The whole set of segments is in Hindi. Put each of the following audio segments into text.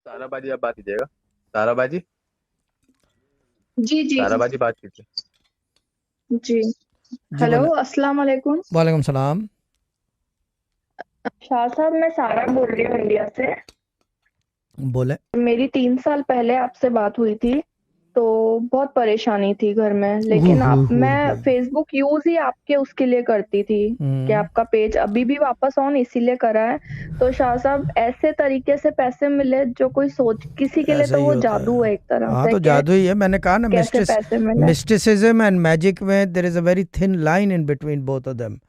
ताराबाजी अब बात कीजिएगा। ताराबाजी। जी जी ताराबाजी बात कीजिए। जी। जी हेलो, बोले। अस्सलाम वालेकुम। वालेकुम सलाम। शाह साहब, मैं सारा बोल रही हूँ इंडिया से। बोले। मेरी 3 साल पहले आपसे बात हुई थी। तो बहुत परेशानी थी घर में, लेकिन आप मैं फेसबुक यूज ही आपके उसके लिए करती थी कि हम्म। आपका पेज अभी भी वापस ऑन इसीलिए करा है। तो शाह साहब, ऐसे तरीके से पैसे मिले जो कोई सोच, किसी के लिए ऐसा तो ही वो होता जादू है। है एक तरह हाँ से तो कि जादू ही है, मैंने कहा ना। कैसे पैसे मिले। मिस्टिसिज्म एंड मैजिक में there is a very thin line in between both of them.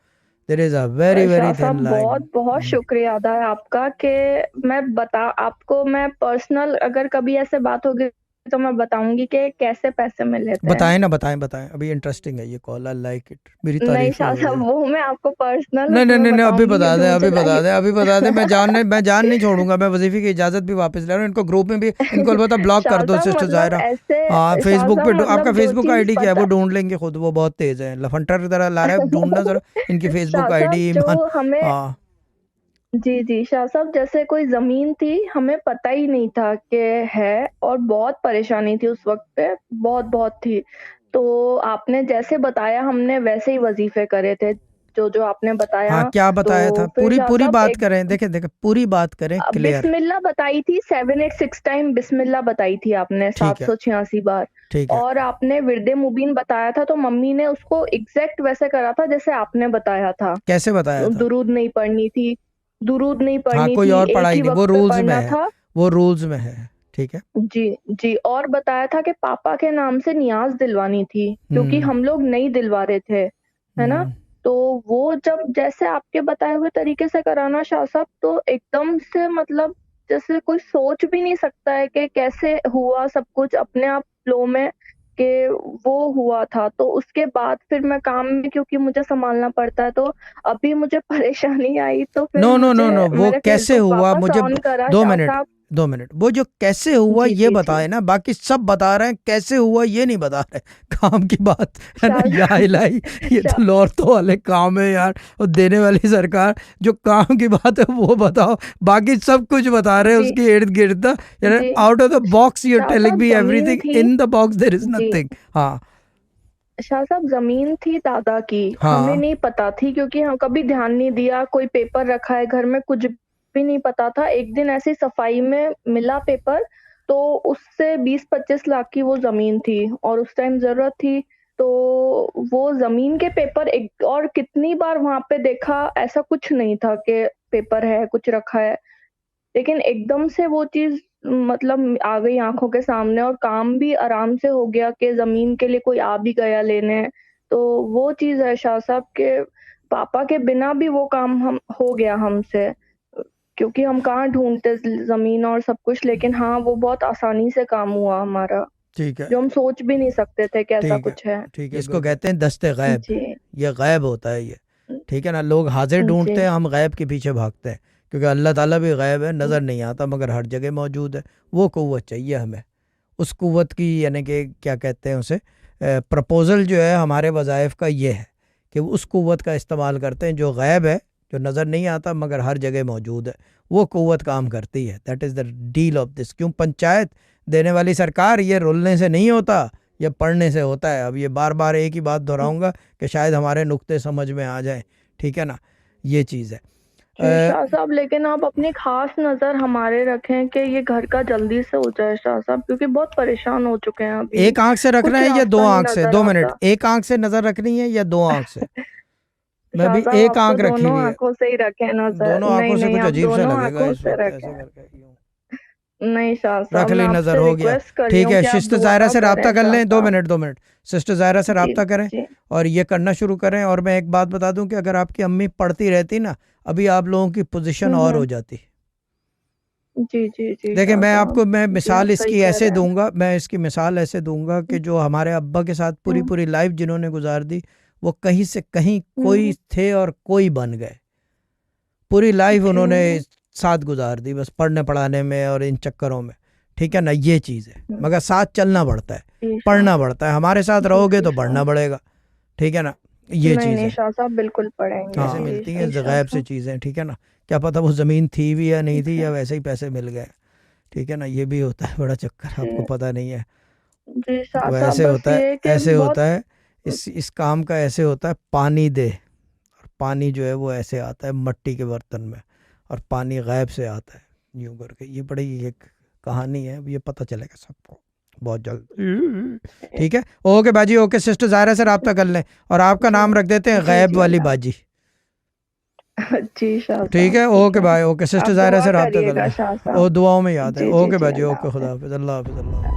There is a very शाह वेरी साहब, थिन बहुत बहुत लाइन। शुक्रिया अदा है आपका कि मैं पर्सनल अगर कभी ऐसे बात होगी तो मैं बताऊंगी कि कैसे पैसे मिले थे। बताएं ना, बताएं बताएं, अभी इंटरेस्टिंग है ये कॉल, आई लाइक इट, मेरी नहीं तारीफें शाह हो रही साहब, है। वो मैं आपको पर्सनल नहीं नहीं उसमें नहीं नहीं, अभी बताऊंगी बता क्योंकि दें, मुझे अभी बता लगे। दें, अभी बता दें। मैं जान नहीं छोड़ूंगा, मैं वजीफे की इजाज़त भी वापस ले रहा हूँ। इनको ग्रुप में भी, इनको अलबत्ता ब्लॉक कर शाह दो साहब सिस्टर मतलब जायरा। हाँ, ऐसे शाह फेसबुक साहब पे आपका मतलब जो फेसबुक चीज आईडी क्या है वो पता ढूंढ लेंगे खुद, वो बहुत तेज़ है, लफंटर की तरह ला रहा है, ढूंढना ज़रा इनकी शाह फेसबुक साहब आईडी जो ईमान। हमें हाँ। जी जी शाह साहब, जैसे कोई जमीन थी, हमें पता ही नहीं था कि है। और बहुत परेशानी थी उस वक्त पे, बहुत बहुत थी। तो आपने जैसे बताया हमने वैसे ही वजीफे करे थे, जो जो आपने बताया। हाँ, क्या तो बताया था? फिर पूरी शाह पूरी साहब बात एक करें, देखें देखें, पूरी बात करें क्लियर। बिस्मिल्लाह बताई थी, 786 टाइम बिस्मिल्लाह बताई थी आपने, ठीक है। 786 बार। ठीक है। और आपने विरदे मुबीन बताया था, तो मम्मी ने उसको एग्जैक्ट वैसे करा था जैसे आपने बताया था। कैसे बताया था? दुरूद नहीं पढ़नी थी, दुरूद नहीं हाँ, पढ़नी कोई थी, और एक पढ़ाई ही नहीं, वो वक्त पे रूल्स में पढ़ना है। था। वो रूल्स में है। ठीक है। जी जी। और बताया था कि पापा के नाम से नियाज दिलवानी थी, क्योंकि हम्म। हम लोग नहीं दिलवा रहे थे, है ना। हम्म। तो वो जब जैसे आपके बताए हुए तरीके से कराना शाह साहब, तो एकदम से मतलब जैसे कोई सोच भी नहीं सकता है कि कैसे हुआ सब कुछ अपने आप फ्लो में, कि वो हुआ था। तो उसके बाद फिर मैं काम में, क्योंकि मुझे संभालना पड़ता है, तो अभी मुझे परेशानी आई, तो फिर नो नो नो मुझे नो, वो मैंने कैसे फेसबुक हुआ वापस मुझे ऑन करा दो शाह मिनट, साहब। 2 मिनट, वो जो कैसे हुआ जी ये जी जी। बताए ना, बाकी सब बता रहे हैं, कैसे हुआ ये नहीं बता रहे। काम की बात है ना, शाह या इलाही, ये शाह तो लौरतों वाले काम है यार, और देने वाली सरकार। जो काम की बात है वो बताओ, बाकी सब कुछ बता रहे हैं जी उसके इर्द गिर्द। यार जी out of the box you are Shah telling साहब मी जमीन एवरीथिंग, थी। In the box there is जी नथिंग। हाँ। शाह साहब, जमीन थी दादा की, हमें हाँ। नहीं पता थी क्योंकि हम कभी ध्यान नहीं दिया। कोई पेपर रखा है घर में, कुछ भी नहीं पता था। एक दिन ऐसी सफाई में मिला पेपर, तो उससे 20-25 लाख की वो जमीन थी और उस टाइम जरूरत थी। तो वो जमीन के पेपर एक और कितनी बार वहां पे देखा, ऐसा कुछ नहीं था कि पेपर है कुछ रखा है। लेकिन एकदम से वो चीज़ मतलब आ गई आँखों के सामने, और काम भी आराम से हो गया कि ज़मीन के लिए कोई आ भी गया लेने। तो वो चीज़ है शाह साहब के पापा के बिना भी वो काम हम हो गया हमसे, क्योंकि हम कहाँ ढूँढते ज़मीन और सब कुछ। लेकिन हाँ, वो बहुत आसानी से काम हुआ हमारा, ठीक है। जो हम सोच भी नहीं सकते थे कि ऐसा ठीक है। कुछ है। ठीक है, इसको कहते हैं दस्ते गैब। जी। ये गैब होता है ये। ठीक है ना, लोग हाजिर जी। ढूंढते हैं, हम गैब के पीछे भागते हैं, क्योंकि अल्लाह ताला भी गैब है, नज़र नहीं आता मगर हर जगह मौजूद है। वो क़ुव्वत चाहिए हमें। उस क़ुव्वत की, यानी कि क्या कहते हैं उसे, प्रपोज़ल जो है हमारे वज़ाइफ का ये है कि उस क़ुव्वत का इस्तेमाल करते हैं जो गैब है, जो नज़र नहीं आता मगर हर जगह मौजूद है। वो क़ुव्वत काम करती है। That is the deal of this. क्यों पंचायत देने वाली सरकार, ये रुलने से नहीं होता, ये पढ़ने से होता है। अब ये बार बार एक ही बात दोहराऊंगा कि शायद हमारे नुक्ते समझ में आ जाए। ठीक है ना, ये चीज़ है। जी शाह साहब, लेकिन आप अपनी खास नज़र हमारे रखें कि ये घर का जल्दी से हो जाए शाह साहब, क्योंकि बहुत परेशान हो चुके हैं अभी। एक आंख से रखना कुछ है या दो रास्ता नहीं आंख से? नज़र 2 मिनट, आता। एक आंख से नज़र रखनी है या दो आंख से? मैं शाह अभी साहब, एक आप तो आंख रखी दोनों हुई है। आँखों से ही रखें नज़र। दोनों नहीं, आंखों से नहीं, कुछ आप अजीब सा दोनों लगेगा आँखों इस से वक्त, ऐसे रखें। करके यूं नहीं शाह रख साहब, ली, मैं नज़र आपसे हो गया। रिक्वेस्ट कर रही ठीक हूँ है, कि आप सिस्टर ज़ायरा दुआ से रब्ता करें कर शाह लें। दो साहब। मिनट 2 मिनट, सिस्टर ज़ायरा से जी, रब्ता करें जी, और ये करना शुरू करें। और मैं एक बात बता दूं कि अगर आपकी अम्मी पढ़ती रहती ना, अभी आप लोगों की पोजीशन और हो जाती। जी, जी, जी देखिए, शाह साहब। मैं जी, आप मिसाल सही इसकी कह ऐसे रहे हैं। दूंगा, मैं इसकी मिसाल ऐसे दूंगा कि जो हमारे अब्बा के साथ पूरी हुँ, पूरी लाइफ जिन्होंने गुजार दी, वो कहीं से कहीं कोई हुँ, थे और कोई बन गए। पूरी लाइफ उन्होंने जी, साथ गुजार दी, बस पढ़ने पढ़ाने में और इन चक्करों में। ठीक है ना, ये चीज़ है। हुँ, मगर साथ चलना पड़ता है, जी शाह पढ़ना साहब। पड़ता है, हमारे साथ जी, रहोगे जी तो शाह। बढ़ना पड़ेगा। ठीक है ना, ये नहीं, चीज़ नहीं है। शाह साहब, बिल्कुल पढ़ेंगे। हाँ, जी, मिलती हैं जी शाह गैब से साहब। चीज़ें। ठीक है ना, क्या पता वो ज़मीन थी भी या नहीं थी, जी, या वैसे ही पैसे मिल गए। ठीक है ना, ये भी होता है बड़ा चक्कर, आपको जी पता नहीं है। जी शाह वो साहब, ऐसे बस होता है, ये है कि ऐसे बहुत होता है, इस काम का ऐसे होता है, पानी दे, और पानी जो है वो ऐसे आता है मट्टी के बर्तन में, और पानी गायब से आता है यूं करके। ये बड़ी एक कहानी है, ये पता चलेगा सबको बहुत जल्द। ठीक है, ओके बाजी, ओके सिस्टर ज़ाहिरा से रब्ता कर लें, और आपका जी नाम रख देते हैं जी गैब जी वाली अल्लाह बाजी। जी शाह ठीक साहब, है, ठीक ओके है। बाय, ओके सिस्टर आप ज़ाहिरा दुआ से रब्ता कर करिएगा लें। शाह ओ साहब। दुआओं में याद है। जी जी ओके जी बाजी, अल्लाह ओके, खुदा हाफिज। हाफिज़, अल्लाह हाफिज़, अल्लाह हाफिज़।